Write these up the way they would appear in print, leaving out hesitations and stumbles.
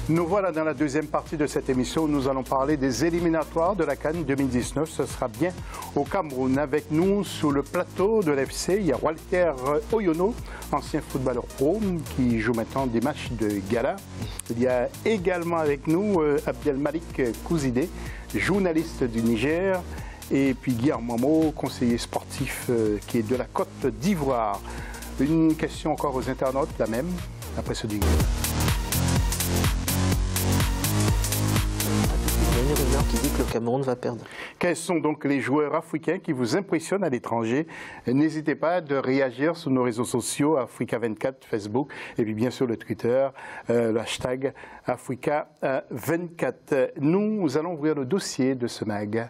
Nous voilà dans la deuxième partie de cette émission où nous allons parler des éliminatoires de la CAN 2019. Ce sera bien au Cameroun. Avec nous, sur le plateau de l'FC, il y a Walter Oyono, ancien footballeur pro, qui joue maintenant des matchs de gala. Il y a également avec nous Abdelmalik Kouzidé, journaliste du Niger, et puis Guillaume Momo, conseiller sportif qui est de la Côte d'Ivoire. Une question encore aux internautes, la même, après ce jingle. Il y a une rumeur qui dit que le Cameroun va perdre. Quels sont donc les joueurs africains qui vous impressionnent à l'étranger? N'hésitez pas de réagir sur nos réseaux sociaux, Africa24, Facebook, et puis bien sûr le Twitter, le hashtag Africa24. Nous allons ouvrir le dossier de ce mag.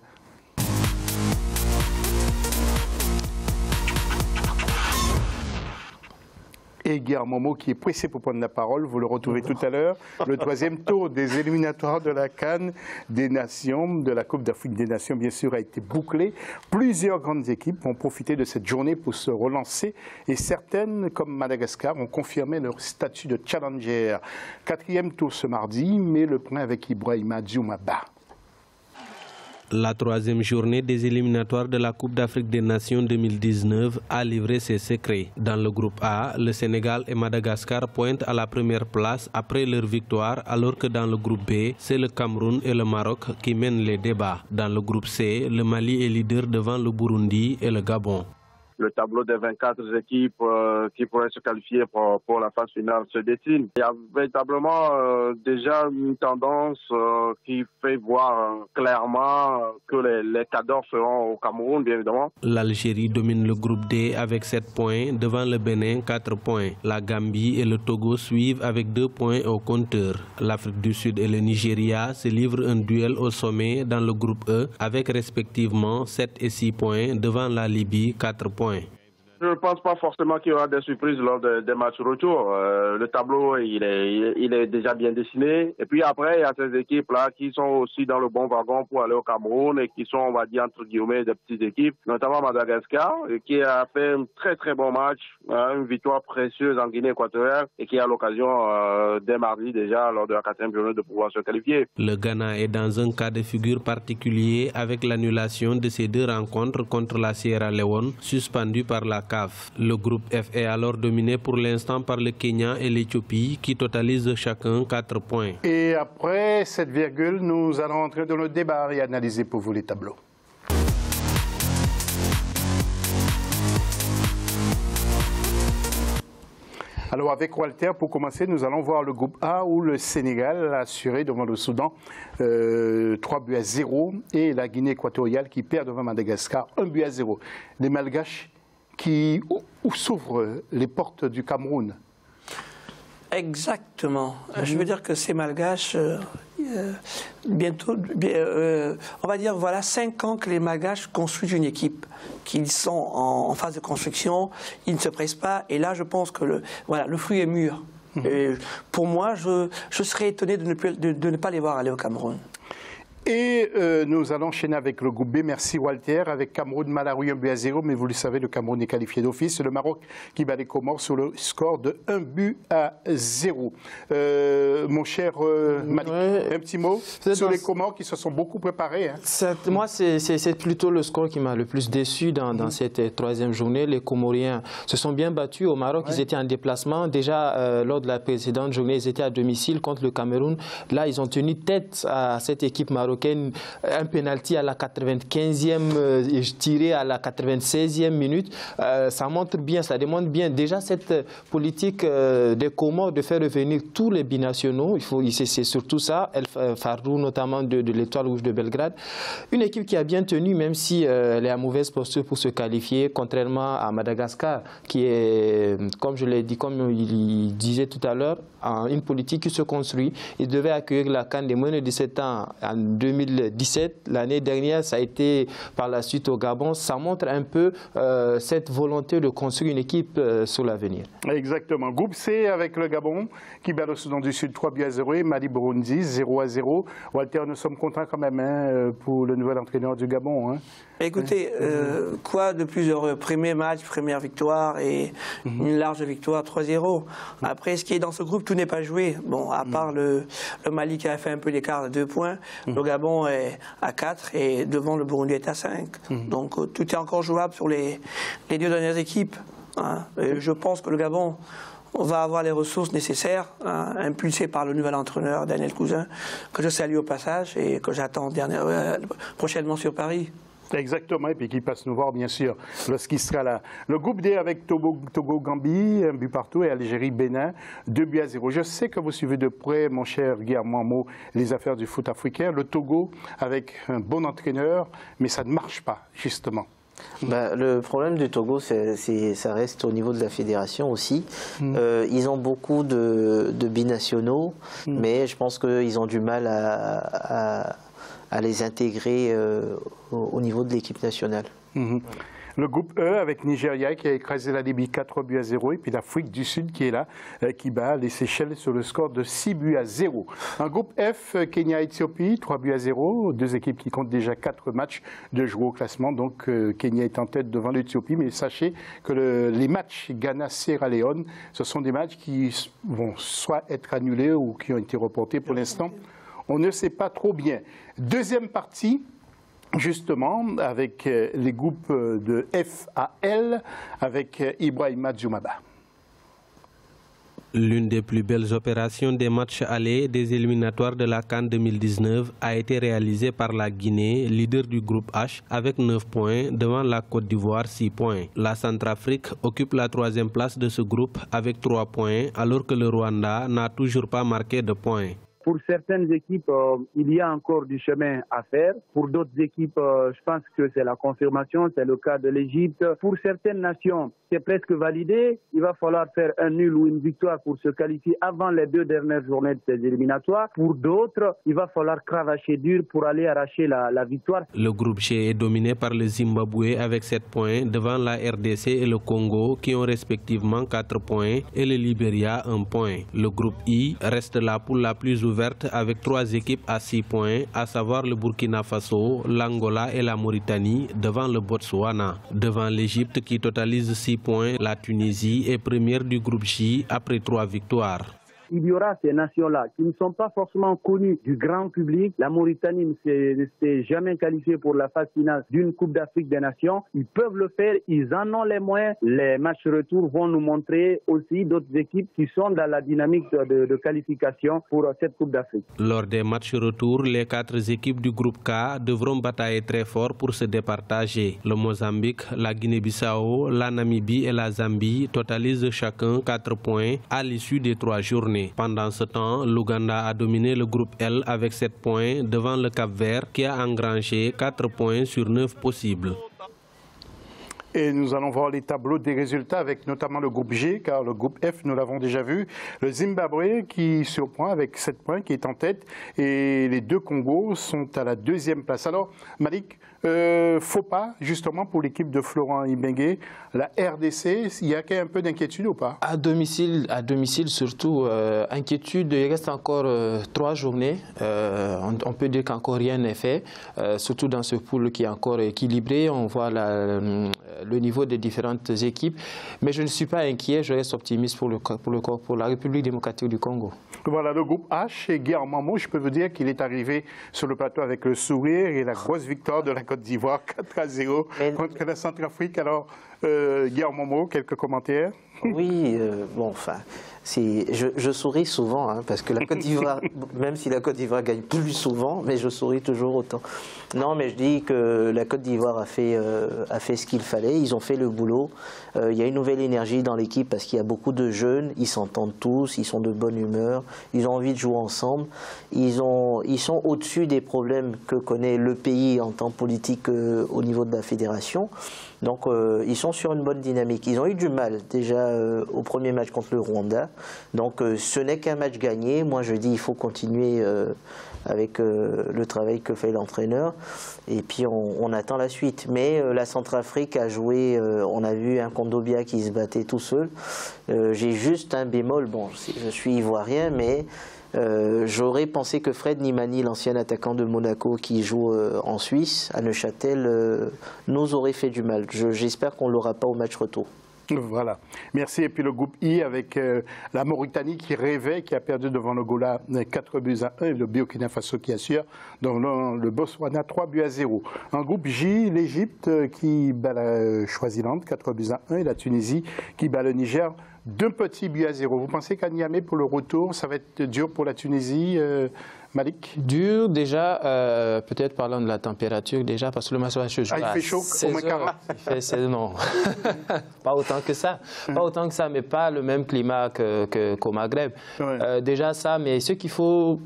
Et Guillaume Momo qui est pressé pour prendre la parole, vous le retrouvez tout à l'heure. Le troisième tour des éliminatoires de la CAN des Nations, de la Coupe d'Afrique des Nations, bien sûr, a été bouclé. Plusieurs grandes équipes ont profité de cette journée pour se relancer et certaines, comme Madagascar, ont confirmé leur statut de challenger. Quatrième tour ce mardi, mais le point avec Ibrahima Dioumaba. La troisième journée des éliminatoires de la Coupe d'Afrique des Nations 2019 a livré ses secrets. Dans le groupe A, le Sénégal et Madagascar pointent à la première place après leur victoire, alors que dans le groupe B, c'est le Cameroun et le Maroc qui mènent les débats. Dans le groupe C, le Mali est leader devant le Burundi et le Gabon. Le tableau des 24 équipes qui pourraient se qualifier pour la phase finale se dessine. Il y a véritablement déjà une tendance qui fait voir clairement que les cadors seront au Cameroun, bien évidemment. L'Algérie domine le groupe D avec 7 points, devant le Bénin 4 points. La Gambie et le Togo suivent avec 2 points au compteur. L'Afrique du Sud et le Nigeria se livrent un duel au sommet dans le groupe E avec respectivement 7 et 6 points, devant la Libye 4 points. Je ne pense pas forcément qu'il y aura des surprises lors des matchs retour. Le tableau, il est déjà bien dessiné. Et puis après, il y a ces équipes-là qui sont aussi dans le bon wagon pour aller au Cameroun et qui sont, on va dire, entre guillemets, des petites équipes, notamment Madagascar, qui a fait un très très bon match, une victoire précieuse en Guinée équatoriale et qui a l'occasion dès mardi déjà, lors de la 4e journée, de pouvoir se qualifier. Le Ghana est dans un cas de figure particulier avec l'annulation de ses 2 rencontres contre la Sierra Leone, suspendues par la CAF. Le groupe F est alors dominé pour l'instant par le Kenya et l'Éthiopie qui totalisent chacun 4 points. Et après cette virgule, nous allons entrer dans le débat et analyser pour vous les tableaux. Alors avec Walter, pour commencer, nous allons voir le groupe A où le Sénégal a assuré devant le Soudan 3-0 et la Guinée équatoriale qui perd devant Madagascar 1-0. Les Malgaches qui s'ouvrent les portes du Cameroun. Exactement. Je veux dire que ces Malgaches, bientôt, on va dire, voilà 5 ans que les Malgaches construisent une équipe, qu'ils sont en phase de construction, ils ne se pressent pas, et là je pense que le fruit est mûr. Et pour moi, je serais étonné de ne pas les voir aller au Cameroun. Et nous allons enchaîner avec le groupe B. Merci Walter. Avec Cameroun-Malawi 1-0. Mais vous le savez, le Cameroun est qualifié d'office. Le Maroc qui bat les Comores sur le score de 1-0. Mon cher Malik, un petit mot sur les Comores qui se sont beaucoup préparés. Hein. Moi, c'est plutôt le score qui m'a le plus déçu dans cette troisième journée. Les Comoriens se sont bien battus au Maroc. Ils étaient en déplacement. Déjà, lors de la précédente journée, ils étaient à domicile contre le Cameroun. Là, ils ont tenu tête à cette équipe marocaine. Un penalty à la 95e tiré à la 96e minute. Ça montre bien, ça démontre bien déjà cette politique des Comores de faire revenir tous les binationaux. C'est surtout ça, El Fardou notamment de l'Étoile Rouge de Belgrade. Une équipe qui a bien tenu, même si elle est à mauvaise posture pour se qualifier, contrairement à Madagascar, qui est, comme je l'ai dit, comme il disait tout à l'heure, une politique qui se construit. Il devait accueillir la CAN des moins de 17 ans en 2017. L'année dernière, ça a été par la suite au Gabon. Ça montre un peu cette volonté de construire une équipe sur l'avenir. Exactement. Groupe C avec le Gabon qui bat le Soudan du Sud 3-0 et Mali-Burundi 0-0. Walter, nous sommes contents quand même pour le nouvel entraîneur du Gabon. Hein. Écoutez, quoi de plus heureux? Premier match, première victoire et une large victoire 3-0. Après, ce qui est dans ce groupe, tout n'est pas joué. Bon, à part le Mali qui a fait un peu l'écart de 2 points, le Gabon est à 4 et devant le Burundi est à 5. Donc tout est encore jouable sur les 2 dernières équipes. Hein. Je pense que le Gabon va avoir les ressources nécessaires, hein, impulsées par le nouvel entraîneur Daniel Cousin, que je salue au passage et que j'attends prochainement sur Paris. Exactement, et puis qui passe nous voir, bien sûr, lorsqu'il sera là. Le groupe D avec Togo-Gambie, 1 but partout, et Algérie-Bénin, 2-0. Je sais que vous suivez de près, mon cher Guillaume Mamo, les affaires du foot africain. Le Togo, avec un bon entraîneur, mais ça ne marche pas, justement. Le problème du Togo, ça reste au niveau de la fédération aussi. Ils ont beaucoup de binationaux, mais je pense qu'ils ont du mal à les intégrer au niveau de l'équipe nationale. Le groupe E avec Nigeria qui a écrasé la Libye 4-0 et puis l'Afrique du Sud qui est là, qui bat les Seychelles sur le score de 6-0. Un groupe F, Kenya-Éthiopie, 3-0, 2 équipes qui comptent déjà 4 matchs de jouer au classement. Donc Kenya est en tête devant l'Éthiopie, mais sachez que les matchs Ghana-Sierra Leone, ce sont des matchs qui vont soit être annulés ou qui ont été reportés pour l'instant. On ne sait pas trop bien. Deuxième partie, justement, avec les groupes de F à L, avec Ibrahima Djoumaba. L'une des plus belles opérations des matchs allés des éliminatoires de la CAN 2019 a été réalisée par la Guinée, leader du groupe H, avec 9 points, devant la Côte d'Ivoire 6 points. La Centrafrique occupe la 3e place de ce groupe avec 3 points, alors que le Rwanda n'a toujours pas marqué de points. Pour certaines équipes, il y a encore du chemin à faire. Pour d'autres équipes, je pense que c'est la confirmation, c'est le cas de l'Égypte. Pour certaines nations, c'est presque validé. Il va falloir faire un nul ou une victoire pour se qualifier avant les 2 dernières journées de ces éliminatoires. Pour d'autres, il va falloir cravacher dur pour aller arracher la victoire. Le groupe G est dominé par le Zimbabwe avec 7 points, devant la RDC et le Congo qui ont respectivement 4 points et le Libéria 1 point. Le groupe I reste la poule la plus ouverte avec 3 équipes à 6 points, à savoir le Burkina Faso, l'Angola et la Mauritanie, devant le Botswana. Devant l'Égypte qui totalise 6 points, la Tunisie est première du groupe J après 3 victoires. Il y aura ces nations-là qui ne sont pas forcément connues du grand public. La Mauritanie ne s'est jamais qualifiée pour la phase finale d'une Coupe d'Afrique des Nations. Ils peuvent le faire, ils en ont les moyens. Les matchs retour vont nous montrer aussi d'autres équipes qui sont dans la dynamique de qualification pour cette Coupe d'Afrique. Lors des matchs retour, les 4 équipes du groupe K devront batailler très fort pour se départager. Le Mozambique, la Guinée-Bissau, la Namibie et la Zambie totalisent chacun 4 points à l'issue des 3 journées. Pendant ce temps, l'Ouganda a dominé le groupe L avec 7 points devant le Cap-Vert qui a engrangé 4 points sur 9 possibles. Et nous allons voir les tableaux des résultats avec notamment le groupe G, car le groupe F, nous l'avons déjà vu. Le Zimbabwe qui surprend avec 7 points, qui est en tête. Et les 2 Congos sont à la 2e place. Alors, Malik, faux pas justement pour l'équipe de Florent Ibenge, la RDC, il y a un peu d'inquiétude ou pas? À domicile surtout, inquiétude, il reste encore 3 journées, on peut dire qu'encore rien n'est fait, surtout dans ce pool qui est encore équilibré, on voit le niveau des différentes équipes, mais je ne suis pas inquiet, je reste optimiste pour la République démocratique du Congo. Voilà, le groupe H et Guillaume Mamo, je peux vous dire qu'il est arrivé sur le plateau avec le sourire et la grosse victoire de la Côte d'Ivoire 4-0 contre la Centrafrique. Alors, Guillaume Mamo, quelques commentaires? Oui, bon, enfin, je souris souvent, hein, parce que la Côte d'Ivoire, même si la Côte d'Ivoire gagne plus souvent, mais je souris toujours autant. Non, mais je dis que la Côte d'Ivoire a fait ce qu'il fallait, ils ont fait le boulot. Il y a une nouvelle énergie dans l'équipe parce qu'il y a beaucoup de jeunes, ils s'entendent tous, ils sont de bonne humeur, ils ont envie de jouer ensemble. Ils sont au-dessus des problèmes que connaît le pays en temps politique au niveau de la fédération. Donc ils sont sur une bonne dynamique. Ils ont eu du mal déjà au premier match contre le Rwanda. Donc ce n'est qu'un match gagné. Moi je dis il faut continuer avec le travail que fait l'entraîneur. Et puis on attend la suite. Mais la Centrafrique a joué, on a vu un Kondobia qui se battait tout seul. J'ai juste un bémol, bon je suis ivoirien mais J'aurais pensé que Fred Nimani, l'ancien attaquant de Monaco qui joue en Suisse, à Neuchâtel, nous aurait fait du mal. J'espère qu'on ne l'aura pas au match retour. Voilà, merci. Et puis le groupe I avec la Mauritanie qui rêvait, qui a perdu devant l'Angola 4-1, et le Burkina Faso qui assure, devant le Botswana 3-0. En groupe J, l'Égypte qui bat la Swaziland 4-1 et la Tunisie qui bat le Niger 2-0. Vous pensez qu'à Niamey pour le retour, ça va être dur pour la Tunisie, Malik? Dur déjà, peut-être parlant de la température déjà, parce que le match va se jouer. Il fait chaud au moins 40. Non, pas autant que ça. Pas autant que ça, mais pas le même climat qu'au Maghreb. Ouais. Déjà ça, mais ce qu'il faut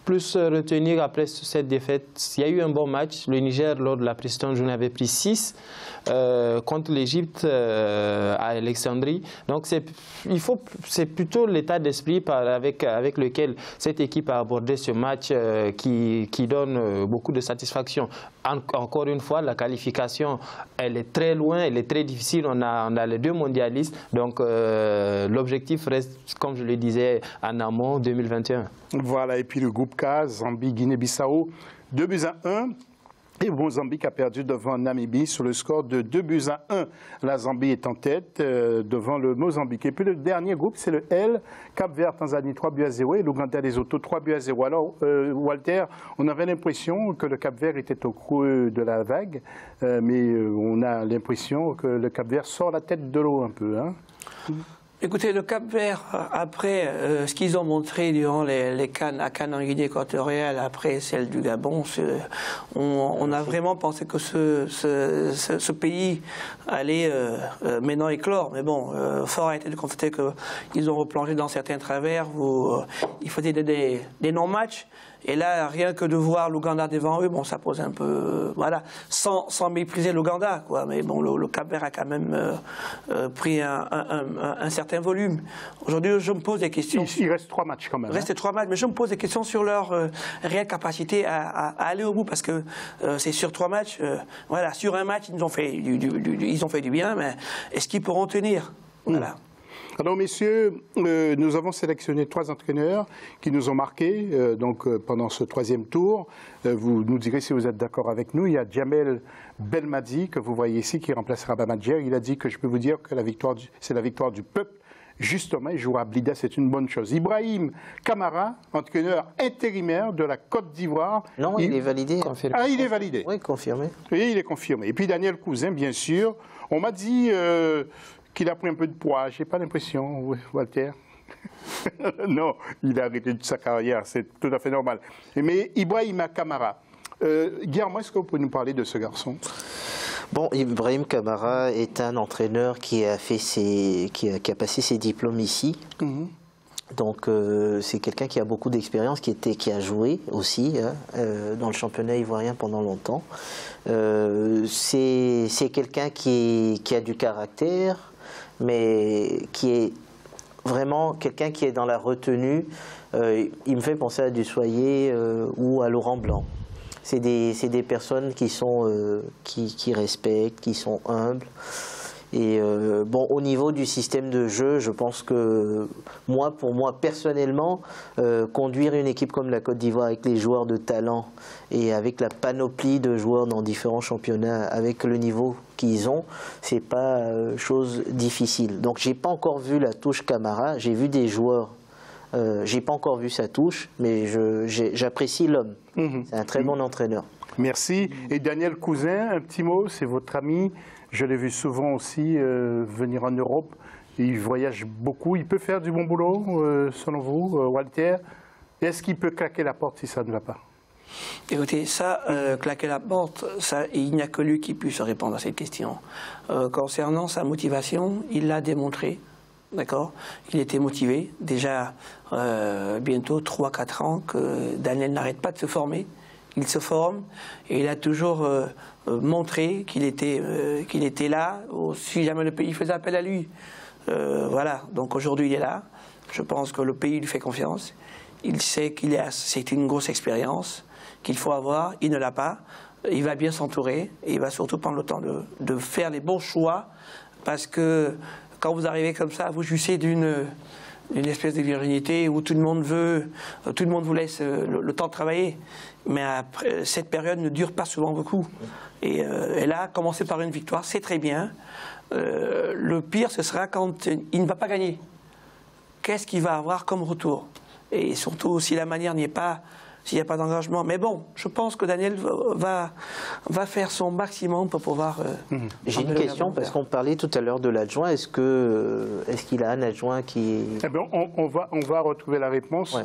plus retenir après cette défaite, il y a eu un bon match. Le Niger, lors de la précédente journée, avait pris 6 contre l'Égypte à Alexandrie. Donc c'est plutôt l'état d'esprit avec lequel cette équipe a abordé ce match qui donne beaucoup de satisfaction. Encore une fois, la qualification, elle est très loin, elle est très difficile. On a les 2 mondialistes. Donc l'objectif reste, comme je le disais, en amont 2021. Voilà, et puis le groupe K, Zambie, Guinée-Bissau, 2-1. Et Mozambique a perdu devant Namibie sur le score de 2-1. La Zambie est en tête devant le Mozambique. Et puis le dernier groupe, c'est le L, Cap-Vert, Tanzanie 3-0 et l'Ouganda, Lesotho 3-0. Alors, Walter, on avait l'impression que le Cap-Vert était au creux de la vague, mais on a l'impression que le Cap-Vert sort la tête de l'eau un peu, hein? Écoutez, le Cap-Vert, après ce qu'ils ont montré durant les Cannes, à Cannes en Guinée équatoriale, après celle du Gabon, on a vraiment pensé que ce pays allait maintenant éclore. Mais bon, fort a été de constater qu'ils ont replongé dans certains travers où il faisait des non-matchs. Et là, rien que de voir l'Ouganda devant eux, bon, ça pose un peu, voilà, sans mépriser l'Ouganda, quoi. Mais bon, le Cap-Vert a quand même pris un certain volume. Aujourd'hui, je me pose des questions. Il reste 3 matchs quand même. Il reste 3 matchs, mais je me pose des questions sur leur réelle capacité à aller au bout, parce que c'est sur 3 matchs. Voilà, sur un match, ils ont fait du bien, mais est-ce qu'ils pourront tenir? Voilà. Alors, messieurs, nous avons sélectionné 3 entraîneurs qui nous ont marqués pendant ce 3e tour. Vous nous direz si vous êtes d'accord avec nous. Il y a Djamel Belmadi, que vous voyez ici, qui remplace Rabat Madjer. Il a dit que je peux vous dire que c'est la victoire du peuple. Justement, il jouera à Blida, c'est une bonne chose. Ibrahim Kamara, entraîneur intérimaire de la Côte d'Ivoire. Non, il est validé. Confirmé. Ah, il est validé. Oui, confirmé. Oui, il est confirmé. Et puis Daniel Cousin, bien sûr. On m'a dit qu'il a pris un peu de poids. Je n'ai pas l'impression, Walter. Non, il a arrêté sa carrière, c'est tout à fait normal. Mais Ibrahim Kamara, Guillermo, est-ce que vous pouvez nous parler de ce garçon? Bon, Ibrahim Kamara est un entraîneur qui a passé ses diplômes ici. Mm-hmm. Donc c'est quelqu'un qui a beaucoup d'expérience, qui a joué aussi dans le championnat ivoirien pendant longtemps. C'est quelqu'un qui a du caractère, mais qui est vraiment quelqu'un qui est dans la retenue. Il me fait penser à Dussoyer ou à Laurent Blanc. C'est des personnes qui respectent, qui sont humbles. Et bon, au niveau du système de jeu, je pense que pour moi personnellement, conduire une équipe comme la Côte d'Ivoire avec les joueurs de talent et avec la panoplie de joueurs dans différents championnats, avec le niveau qu'ils ont, c'est pas chose difficile. Donc j'ai pas encore vu la touche Camara, j'ai vu des joueurs. J'ai pas encore vu sa touche, mais j'apprécie l'homme. C'est un très bon entraîneur. Merci. Et Daniel Cousin, un petit mot, c'est votre ami. Je l'ai vu souvent aussi venir en Europe. Il voyage beaucoup. Il peut faire du bon boulot, selon vous, Walter. Est-ce qu'il peut claquer la porte si ça ne va pas? Écoutez, ça, claquer la porte, ça, il n'y a que lui qui puisse répondre à cette question. Concernant sa motivation, il l'a démontré. D'accord. Il était motivé. Déjà, bientôt 3-4 ans que Daniel n'arrête pas de se former. Il se forme et il a toujours montré qu'il était là si jamais le pays faisait appel à lui. Voilà. Donc aujourd'hui, il est là. Je pense que le pays lui fait confiance. Il sait c'est une grosse expérience qu'il faut avoir. Il ne l'a pas. Il va bien s'entourer et il va surtout prendre le temps de faire les bons choix parce que quand vous arrivez comme ça, vous jouissez d'une une espèce de virginité où tout le monde vous laisse le temps de travailler. Mais après, cette période ne dure pas souvent beaucoup. Et elle a commencé par une victoire, c'est très bien. Le pire, ce sera quand il ne va pas gagner. Qu'est-ce qu'il va avoir comme retour? Et surtout, si la manière n'y est pas, s'il n'y a pas d'engagement. Mais bon, je pense que Daniel va faire son maximum pour pouvoir... J'ai une question, parce qu'on parlait tout à l'heure de l'adjoint. Est-ce qu'il a un adjoint qui... Eh bien, on va retrouver la réponse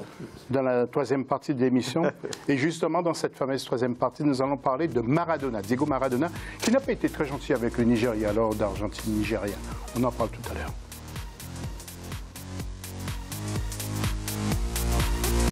dans la troisième partie de l'émission. Et justement, dans cette fameuse troisième partie, nous allons parler de Maradona, Diego Maradona, qui n'a pas été très gentil avec le Nigeria lors d'Argentine-Nigeria. On en parle tout à l'heure.